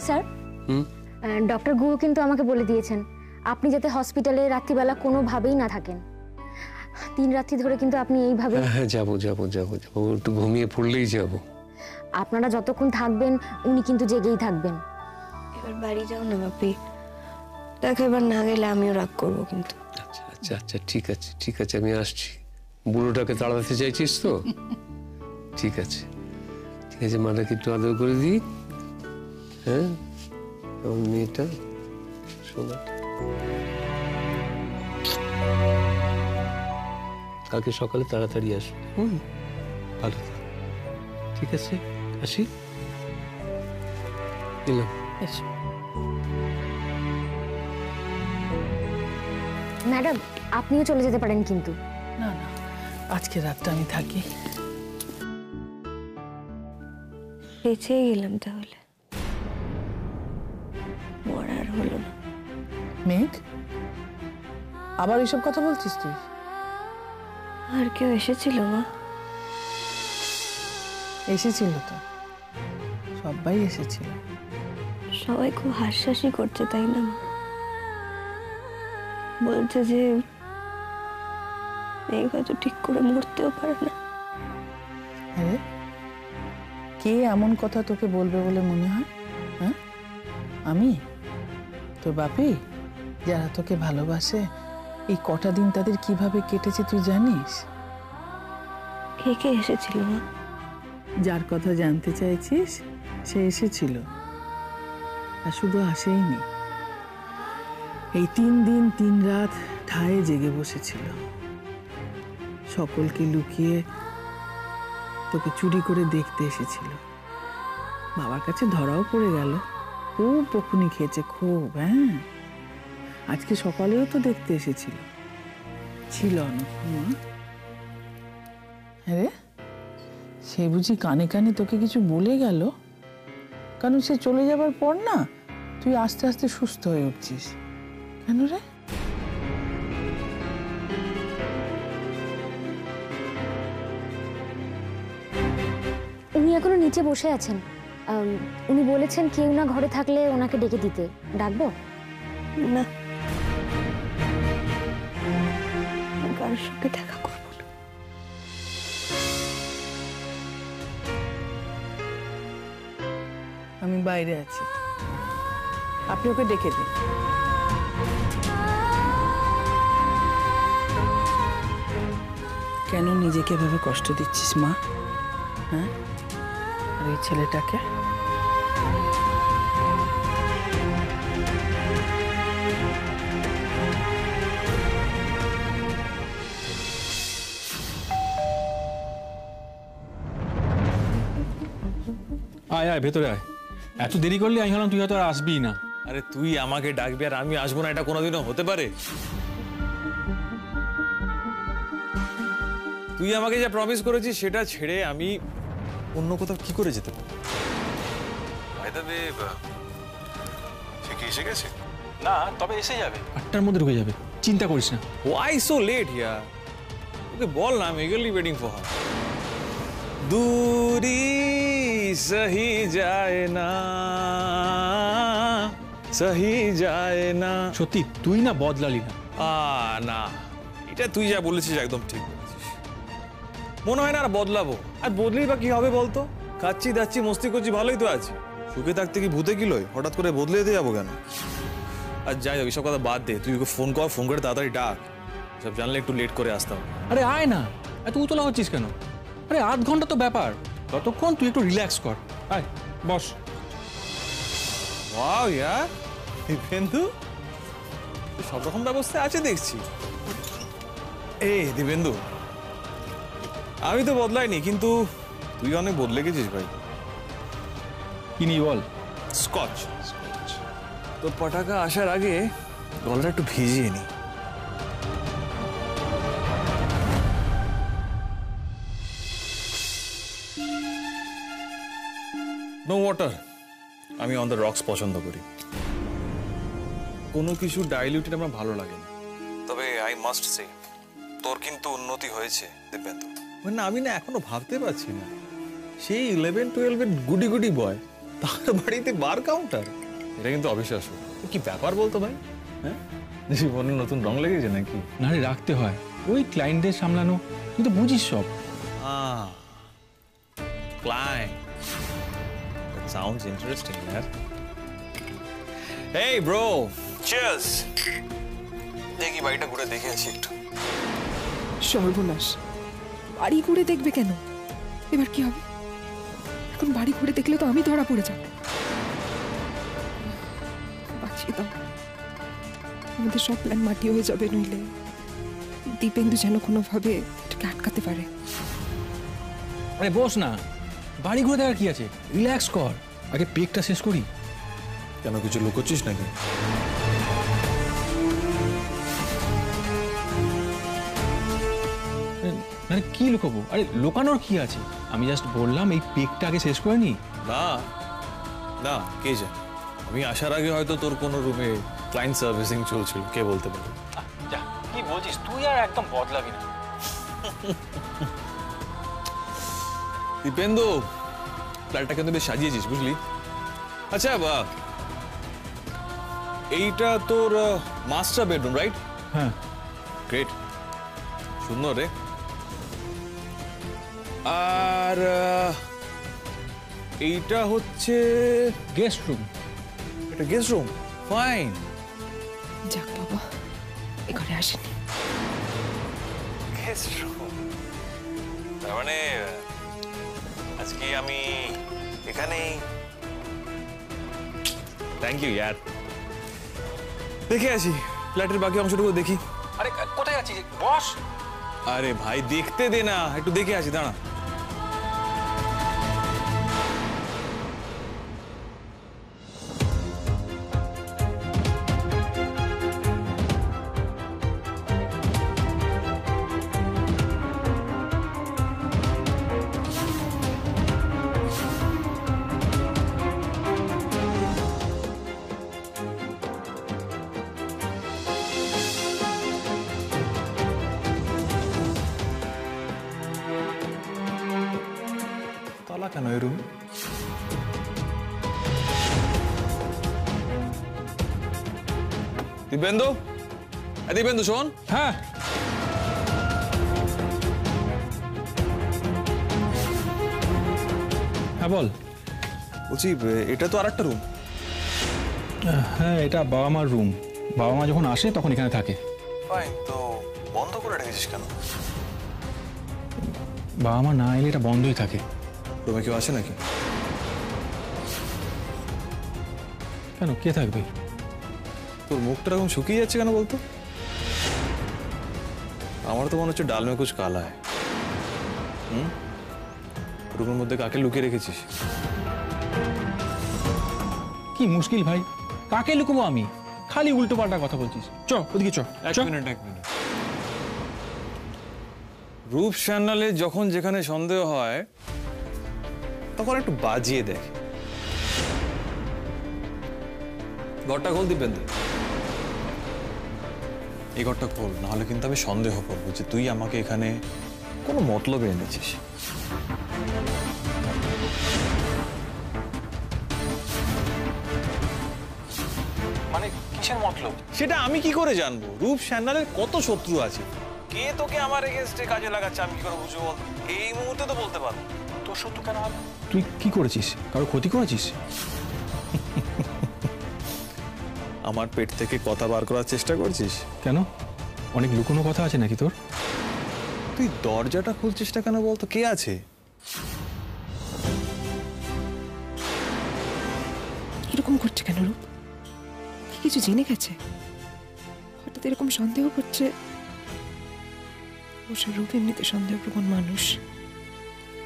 Sir, doctor Guha কিন্তু আমাকে বলে দিয়েছেন আপনি যাতে হসপিটালে রাত্রিবেলা কোনোভাবেই না থাকেন। 3 রাত্রি ধরে কিন্তু আপনি এইভাবে। হ্যাঁ যাবো একটু ঘুমিয়ে পড়লেই যাব। আপনারা যতক্ষণ থাকবেন উনি কিন্তু জেগেই থাকবেন। এবার বাড়ি যাও না বাপি, দেখো এবার না গেলে আমিও রাগ করবো কিন্তু। আচ্ছা ঠিক আছে আমি আসছি। বুড়োটাকে তাড়াতে চাইছিস তো? ঠিক আছে মাটাকে একটু আদর করে দিই। হ্যাঁ আমার মেয়েটা শোনা, কালকে সকালে তাড়াতাড়ি আসবে। ভালো থাক, ঠিক আছে? আসি, এলাম। ম্যাডাম আপনিও চলে যেতে পারেন কিন্তু। না আজকে রাতটা আমি থাকি। বেঁচে গেলাম তাহলে, মরার হলো না। মেঘ, আবার এইসব কথা বলছিস তুই? আর কেউ এসেছিল মা? এসেছিল তো, সবাই এসেছিল। সবাই খুব হাসাহাসি করছে তাই না? বলছে যে মেঘ হয়তো ঠিক করে মরতেও পারে না। আরে কে এমন কথা তোকে বলবে বলে মনে হয়? হ্যাঁ, আমি তোর বাপি, যারা তোকে ভালোবাসে, এই কটা দিন তাদের কিভাবে কেটেছে তুই জানিস? কে কে এসেছিল মা? যার কথা জানতে চাইছিস সে এসেছিল, আর শুধু আসেইনি, এই 3 দিন 3 রাত ঠায়ে জেগে বসেছিল। সকলকে লুকিয়ে তোকে চুরি করে দেখতে এসেছিল। বাবার কাছে ধরাও পড়ে গেল, খুব বকুনি খেয়েছে খুব। হ্যাঁ, আজকে সকালেও তো দেখতে এসেছিল, ছিল অনুপমা। হ্যাঁ, সে বুঝি কানে কানে তোকে কিছু বলে গেল? কারণ সে চলে যাবার পর না তুই আস্তে আস্তে সুস্থ হয়ে উঠছিস। কেন রে? উনি এখনো নিচে বসে আছেন। উনি বলেছেন কেউ না ঘরে থাকলে ওনাকে ডেকে দিতে। ডাকবো? না, কারোর সঙ্গে দেখা করবো না। আমি বাইরে আছি, আপনি ওকে ডেকে দিন। কেন নিজেকে এভাবে কষ্ট দিচ্ছিস মা? হ্যাঁ, আর এই ছেলেটাকে? আয় আয় ভেতরে আয়। এত দেরি করলে আমি ভাবলাম তুই হয়তো আর আসবি না। আরে তুই আমাকে ডাকবি আর আমি আসবো না, এটা কোনোদিনও হতে পারে? তুই আমাকে যা প্রমিস করেছিস সেটা ছেড়ে আমি অন্য কোথাও কি করে যেতে পারি? সে কি এসে গেছে? না, তবে এসে যাবে, 8টার মধ্যে ঢুকে যাবে, চিন্তা করিস না। Why so late here? ওকে বল না, আমি eagerly waiting for her. दूरी सही जाए ना, सही जाए ना। সত্যি তুই না বদলালি না। না, এটা তুই যা বলেছিস একদম ঠিক বলেছিস। মনে হয় না আর বদলাবো। আর বদলেই বা কি হবে বলতো? খাচ্ছি দাচ্ছি মস্তি করছি, ভালোই তো আছি। সুখে থাকতে কি ভূতে কি লয়? হঠাৎ করে বদলে যেতে যাবো কেন? আর যাই হোক, এসব কথা বাদ দে। তুই ওকে ফোন কর, ফোন করে তাড়াতাড়ি ডাক। সব জানলে একটু লেট করে আসতাম। আরে আয় না, এত উতলা হচ্ছিস কেন? আরে 8 ঘন্টা তো ব্যাপার, ততক্ষণ তুই একটু রিল্যাক্স কর। আয় বস। ওয়াও ইয়ার, দিবেন্দু সব রকম ব্যবস্থা আছে দেখছি। এই দিবেন্দু, আমি তো বদলাইনি, কিন্তু তুই অনেক বদলে গেছিস ভাই। কি নিয়ে বল? স্কচ। তোর পটাকা আসার আগে গলাটা একটু ভিজিয়ে নি। নো ওয়াটার, আমি অন দ্য রক্স পছন্দ করি। কোনো কিছু ডাইলিউটেড আমার ভালো লাগে না। তবে আই মাস্ট সে, তোর কিন্তু উন্নতি হয়েছে দিব্যেন্দু। মানে আমি না এখনো ভাবতে পারছি না, সেই 11-12 গুডি গুডি বয় তার বাড়িতে বার কাউন্টার, এটা কিন্তু অবিশ্বাস্য। কি ব্যাপার বলতো ভাই? হ্যাঁ, জীবনে নতুন রং লেগেছে নাকি? না রে, রাখতে হয়, ওই ক্লায়েন্টদের সামলানো, তুই তো বুঝিস সব। Client. That sounds interesting, man. Hey, bro. Cheers. দেখি বাড়িটা ঘুরে দেখে আসি একটু। সর্বনাশ, বাড়ি ঘুরে দেখবে কেন? এবার কি হবে? এখন বাড়ি ঘুরে দেখলে তো আমি ধরা পড়ে যাব। বাঁচিয়ে দাও, আমাদের সব প্ল্যান মাটি হয়ে যাবে, নইলে দীপেন্দু যেন কোনোভাবে এটাকে আটকাতে পারে। আরে বস না, বাড়ি ঘুরে দেখার কি আছে? রিল্যাক্স কর, আগে পেকটা শেষ করি। কেন, কিছু লুকোচ্ছিস নাকি? মানে কি লুকাবো? আরে লুকানোর কি আছে? আমি জাস্ট বললাম এই পেকটা আগে শেষ করে নি। না না, কে জানে, আমি আসার আগে হয়তো তোর কোনো রুমে ক্লায়েন্ট সার্ভিসিং চলছিল, কে বলতে পারে। যা, কি বলছিস তুই? আর একদম বদলাবি না। দীপেন্দু, ফ্ল্যাটটা কিন্তু বেশ সাজিয়েছিস, বুঝলি? আচ্ছা, এইটা তোর মাস্টার বেডরুম, রাইট? হ্যাঁ। গ্রেট, সুন্দর রে। আর এইটা হচ্ছে গেস্ট রুম। এটা গেস্ট রুম, ফাইন। যাক বাবা, এ ঘরে আসেনি। গেস্ট রুম, তার মানে আজকে আমি এখানেই। থ্যাংক ইউ ইয়ার। দেখে আসি ফ্ল্যাটের বাকি অংশটুকু দেখি। আরে কোথায় আছিস? বস। আরে ভাই, দেখতে দে না, একটু দেখে আসি, দাঁড়া। তালা কেন এই রুমে? দীপেন্দু, দীপেন্দু শোন। হ্যাঁ। হ্যাঁ বল। বলছি, এটা তো আর একটা রুম। হ্যাঁ, এটা বাবা মার রুম। বাবা মা যখন আসে তখন এখানে থাকে। ফাইন, তো বন্ধ করে রেখেছিস কেন? বাবা মা না এলে এটা বন্ধই থাকে। রুমে কেউ আসে নাকি? কেন, কে থাকবে? তোর মুখটা এরকম শুকিয়ে যাচ্ছে কেন বলতো? আমার তো মনে হচ্ছে ডাল মে কুছ কালা है। রুমের মধ্যে কাকে লুকিয়ে রেখেছিস? কি মুশকিল ভাই, কাকে লুকবো আমি? খালি উল্টো পাল্টা কথা বলছিস। চ ওদিকে চ। এক মিনিট। রূপ সান্যালের যখন যেখানে সন্দেহ হয় তখন একটু বাজিয়ে দেখ। ঘরটা খোল দীপেন্দু, এই ঘরটা খোল, নাহলে কিন্তু আমি সন্দেহ করবো যে তুই আমাকে এখানে কোনো মতলবে এনেছিস। মানে কিসের মতলব? সেটা আমি কি করে জানবো? রূপ সান্যালের কত শত্রু আছে, কে তোকে আমার এগেইনস্টে কাজে লাগাচ্ছে আমি কি করে বুঝবো বল? এই মুহূর্তে তো বলতে পারবো। তোর শত্রু কেন হবে? তুই কি করেছিস? কারো ক্ষতি করেছিস? আমার পেট থেকে কথা বার করার চেষ্টা করছিস? কেন, অনেক লুকোনো কথা আছে নাকি তোর? তুই দরজাটা খুলছিস না কেন বলতো? কে আছে? এরকম করছে কেন রূপ? কি কিছু জেনে গেছে? হঠাৎ এরকম সন্দেহ করছে। অবশ্য রূপ এমনিতে সন্দেহপ্রবণ মানুষ,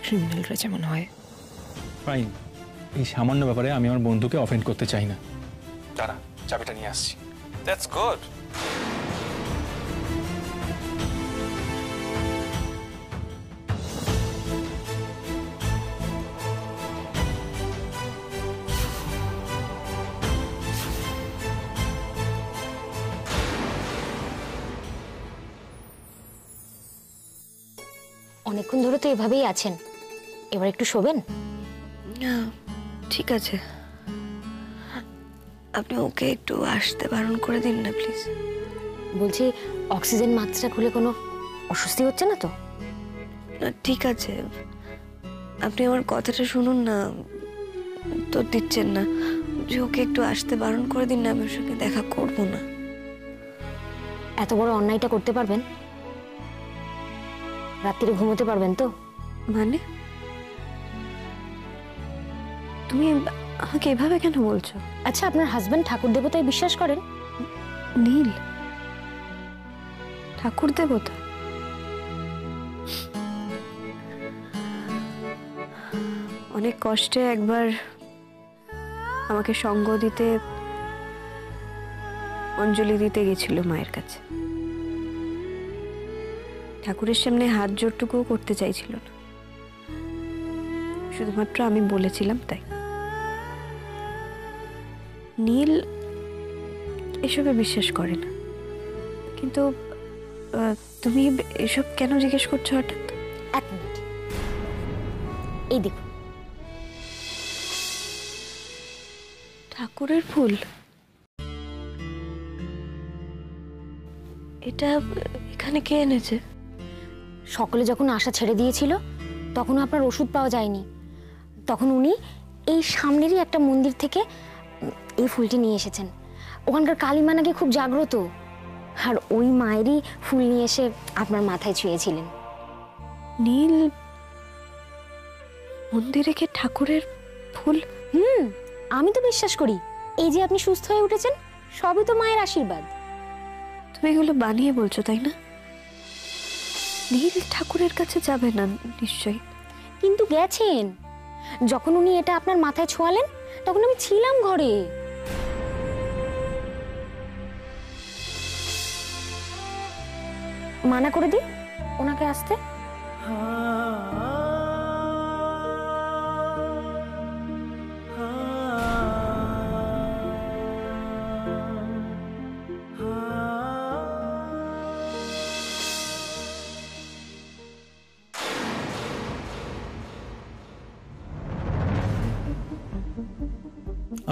ক্রিমিনালরা যেমন হয়। ফাইন, এই সামান্য ব্যাপারে আমি আমার বন্ধুকে অফেন্ড করতে চাই না। দাঁড়া, চাবিটা নিয়ে আসছি। That's good. অনেকক্ষণ ধরে তো এভাবেই আছেন, এবার একটু শোবেন? না, ঠিক আছে, আপনি ওকে একটু আসতে বারণ করে দিন না প্লিজ। বলছি অক্সিজেন মাত্রা খুলে কোনো অস্বস্তি হচ্ছে না তো? না ঠিক আছে, আপনি আমার কথাটা শুনুন না, তো দিচ্ছেন না যে ওকে একটু আসতে বারণ করে দিন না, আমি ওর সঙ্গে দেখা করবো না। এত বড় অন্যায়টা করতে পারবেন? রাত্রিরে ঘুমোতে পারবেন তো? মানে তুমি আমাকে এভাবে কেন বলছো? আচ্ছা, আপনার হাজবেন্ড ঠাকুর দেবতায় বিশ্বাস করেন? নীল ঠাকুর দেবতা? অনেক কষ্টে একবার আমাকে সঙ্গ দিতে অঞ্জলি দিতে গেছিল মায়ের কাছে। ঠাকুরের সামনে হাত জোড়টুকুও করতে চাইছিল না, শুধুমাত্র আমি বলেছিলাম তাই। নীল এসবে বিশ্বাস করে না, কিন্তু তুমি এসব কেন জিজ্ঞেস করছো হঠাৎ? এক মিনিট, এই দেখুন। ঠাকুরের ফুল? এটা এখানে কে এনেছে? সকলে যখন আশা ছেড়ে দিয়েছিল তখন আপনার ওষুধ পাওয়া যায়নি, তখন উনি এই সামনেরই একটা মন্দির থেকে এই ফুলটি নিয়ে এসেছেন। ওখানকার কালীমা নাকি খুব জাগ্রত, আর ওই মায়েরই ফুল নিয়ে এসে আপনার মাথায় ছুঁয়েছিলেন। নীল মন্দিরে কে ঠাকুরের ফুল? আমি তো বিশ্বাস করি এই যে আপনি সুস্থ হয়ে উঠেছেন সবই তো মায়ের আশীর্বাদ। তুমি এগুলো বানিয়ে বলছো তাই না? নীল ঠাকুরের কাছে যাবে না নিশ্চয়ই। কিন্তু গেছেন, যখন উনি এটা আপনার মাথায় ছোঁয়ালেন তখন আমি ছিলাম ঘরে। মানা করে দিই ওনাকে আসতে।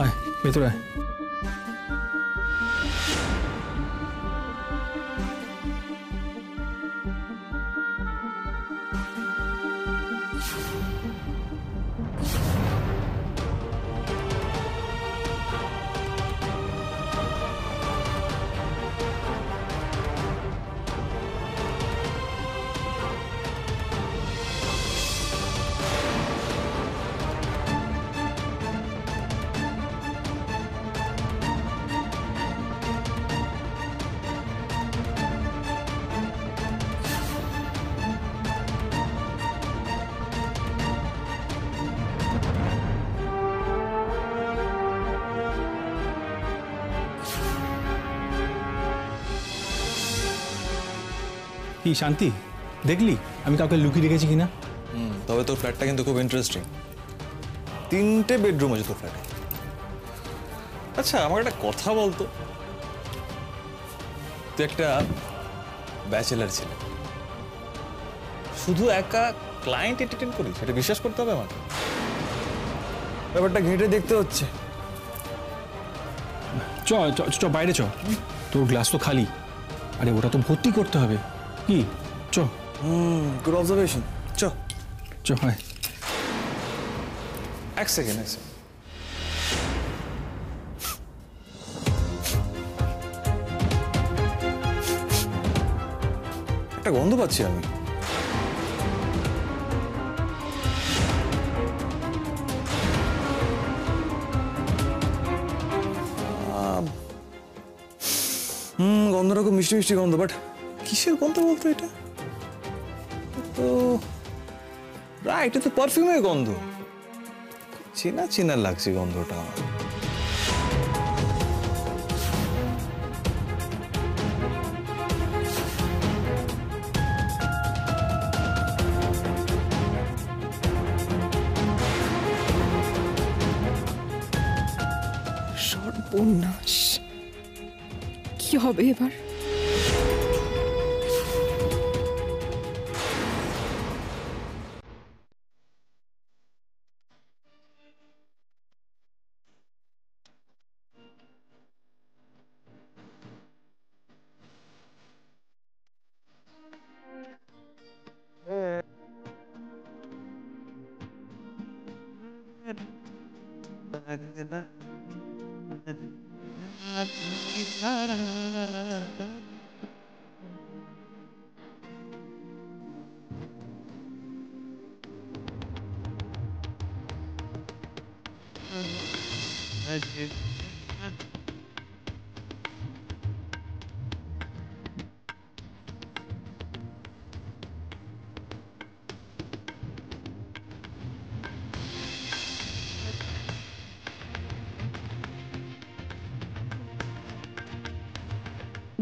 আয় ভেতরে আয়। কি শান্তি, দেখলি আমি কাউকে লুকিয়ে রেখেছি কিনা? তবে তোর ফ্ল্যাটটা কিন্তু খুব ইন্টারেস্টিং। 3টে বেডরুম আছে তোর ফ্ল্যাটে। আচ্ছা আমার একটা কথা বলতো, তুই একটা ব্যাচেলার ছেলে, শুধু একা ক্লায়েন্ট এন্টারটেইন করিস, সেটা বিশ্বাস করতে হবে আমাকে? ব্যাপারটা ঘেঁটে দেখতে হচ্ছে। চ চ চ বাইরে চ, তোর গ্লাস তো খালি, আরে ওটা তো ভর্তি করতে হবে। কি চ। Good observation. চ চ হয়। এক সেকেন্ড। একটা গন্ধ পাচ্ছি আমি। গন্ধটা খুব মিষ্টি মিষ্টি গন্ধ, বাট কিসের গন্ধ বলতো এটা? তো রাইট, এটা তো পারফিউমের গন্ধ। চেনা চেনা লাগছে গন্ধটা আমার। সর্বনাশ, কি হবে এবার?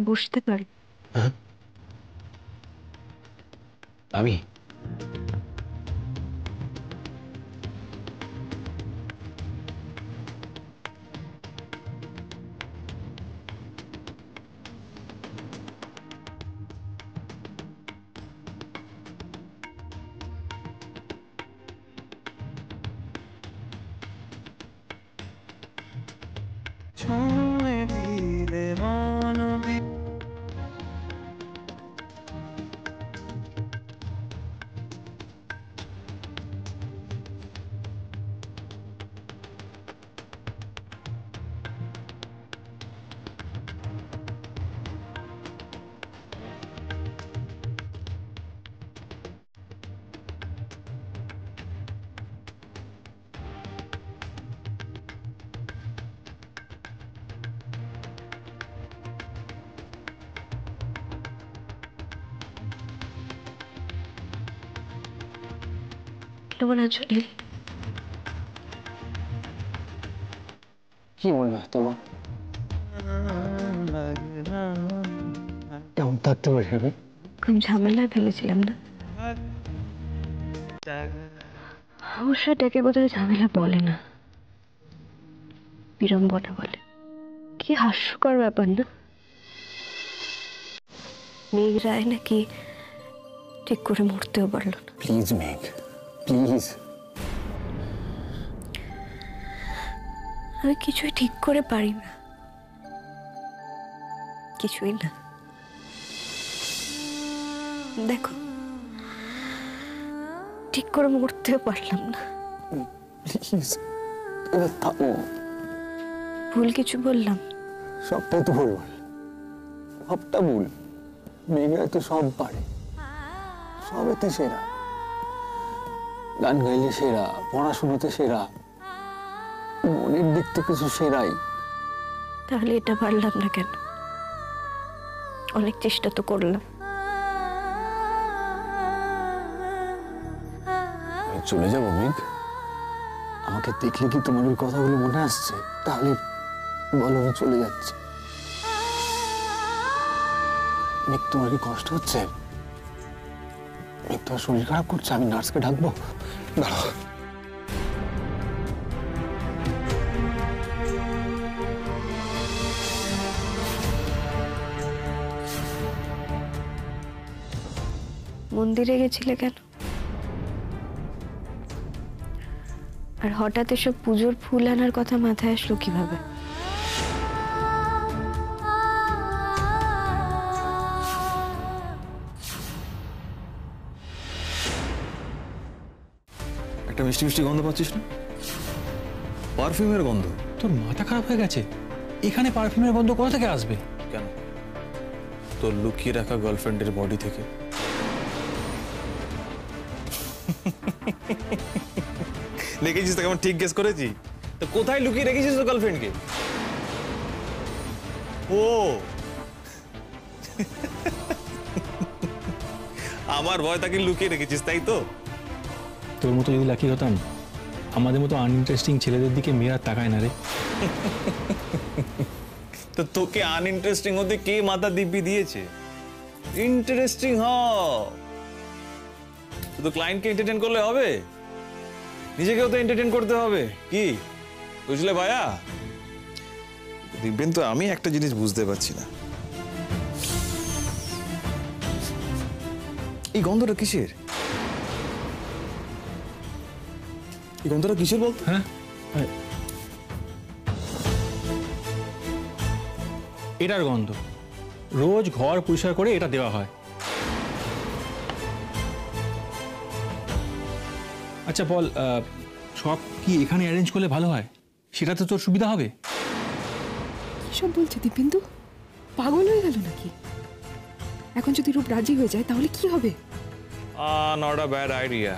বসতে পারি? আমি কেমন আছো নীল? কি বলবে তোমার? কেমন থাকতে পারি আমি? খুব ঝামেলায় ফেলেছিলাম না? অবশ্য ডেকে বোধহয় ঝামেলা বলে না, বিড়ম্বনা বলে। কি হাস্যকর ব্যাপার না? মেঘ রায় নাকি ঠিক করে মরতেও পারলো না। প্লিজ মেঘ, প্লিজ। আমি কিছুই ঠিক করে পারি না, কিছুই না। দেখো, ঠিক করে মরতেও পারলাম না। প্লিজ এবার থামো। ভুল কিছু বললাম? সবটাই তো ভুল, সবটা ভুল। মেঘরা তো সব পারে, সবেতে সেরা। গান গাইলে সেরা, পড়াশোনাতে সেরা, মনের দিক থেকে কিছু সেরাই। তাহলে এটা পারলাম না কেন? অনেক চেষ্টা তো করলাম। আমি চলে যাবো মেঘ? আমাকে দেখলে কি তোমার ওই কথাগুলো মনে আসছে? তাহলে বলো আমি চলে যাচ্ছি। মেঘ, তোমার কি কষ্ট হচ্ছে? মেঘ, তোমার শরীর খারাপ করছে? আমি নার্সকে ডাকবো? দাঁড়াও। মন্দিরে গেছিলে কেন? আর হঠাৎ এসব পুজোর ফুল আনার কথা মাথায় আসলো কিভাবে? একটা মিষ্টি মিষ্টি গন্ধ পাচ্ছিস না? পারফিউমের গন্ধ। তোর মাথা খারাপ হয়ে গেছে? এখানে পারফিউমের গন্ধ কোথা থেকে আসবে? কেন? তোর লুকিয়ে রাখা গার্লফ্রেন্ডের বডি থেকে। দেখেছিস তো কেমন ঠিক গেস করেছি? তো কোথায় লুকিয়ে রেখেছিস তোর গার্লফ্রেন্ডকে? ও আমার ভয় তাকে লুকিয়ে রেখেছিস, তাই তো? তোর মতো যদি লাকি হতাম, আমাদের মতো আনইন্টারেস্টিং ছেলেদের দিকে মেয়েরা তাকায় না রে। তো তোকে আনইন্টারেস্টিং হতে কে মাথা দিব্যি দিয়েছে? ইন্টারেস্টিং হ। শুধু ক্লায়েন্টকে এন্টারটেইন করলে হবে? নিজেকেও তো এন্টারটেইন করতে হবে, কি বুঝলে ভাইয়া? দিব্যেন, তো আমি একটা জিনিস বুঝতে পারছি না, এই গন্ধটা কিসের? এই গন্ধটা কিসের বলতো? হ্যাঁ, এটার গন্ধ। রোজ ঘর পরিষ্কার করে এটা দেওয়া হয়। আচ্ছা বল, সব কি এখানে অ্যারেঞ্জ করলে ভালো হয়? সেটাতে তোর সুবিধা হবে। সব বলছে দিব্যেন্দু, পাগল হয়ে গেল নাকি? এখন যদি রূপ রাজি হয়ে যায় তাহলে কি হবে? Not a bad idea.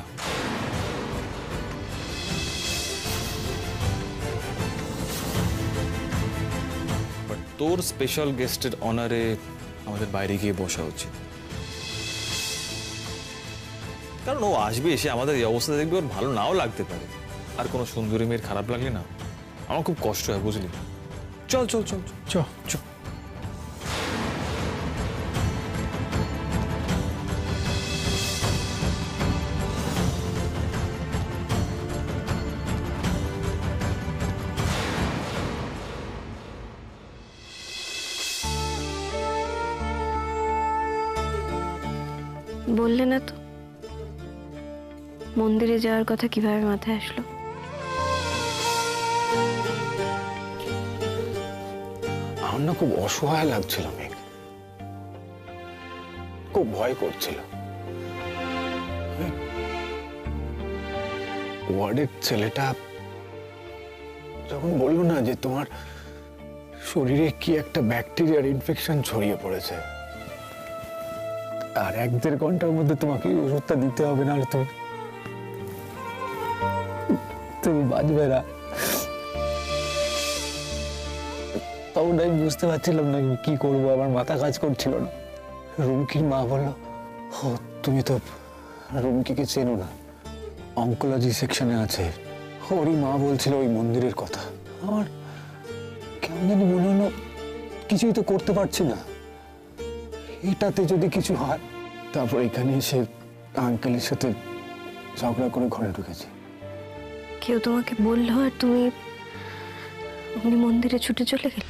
But তোর স্পেশাল গেস্টের অনারে আমাদের বাইরে গিয়ে বসা উচিত, কারণ ও আসবে, এসে আমাদের এই অবস্থা দেখবে, ওর ভালো নাও লাগতে পারে। আর কোনো সুন্দরী মেয়ের খারাপ লাগলে না আমার খুব কষ্ট হয়, বুঝলি? চল চল চল চল চল। বললে না তো মন্দিরে যাওয়ার কথা কিভাবে মাথায় আসলো? আমার না খুব অসহায় লাগছিল মেঘ, খুব ভয় করছিল। ওয়ার্ডের ছেলেটা যখন বললো না যে তোমার শরীরে কি একটা ব্যাকটেরিয়ার ইনফেকশন ছড়িয়ে পড়েছে, আর 1-1.5 ঘন্টার মধ্যে তোমাকে ওষুধটা দিতে হবে, নাহলে তুমি বাঁচবে না। তখন আমি বুঝতে পারছিলাম না কি করবো, আমার মাথা কাজ করছিল না। রুমকির মা বলল, ও তুমি তো রুমকিকে চেনো না, অঙ্কোলজি সেকশনে আছে। ওরই মা বলছিল ওই মন্দিরের কথা। আমার কেমন জানি মনে হলো কিছুই তো করতে পারছি না, এটাতে যদি কিছু হয়। তারপর এখানে এসে আঙ্কেলের সাথে ঝগড়া করে ঘরে ঢুকেছি। কেউ তোমাকে বললো আর তুমি মন্দিরে ছুটে চলে গেলে?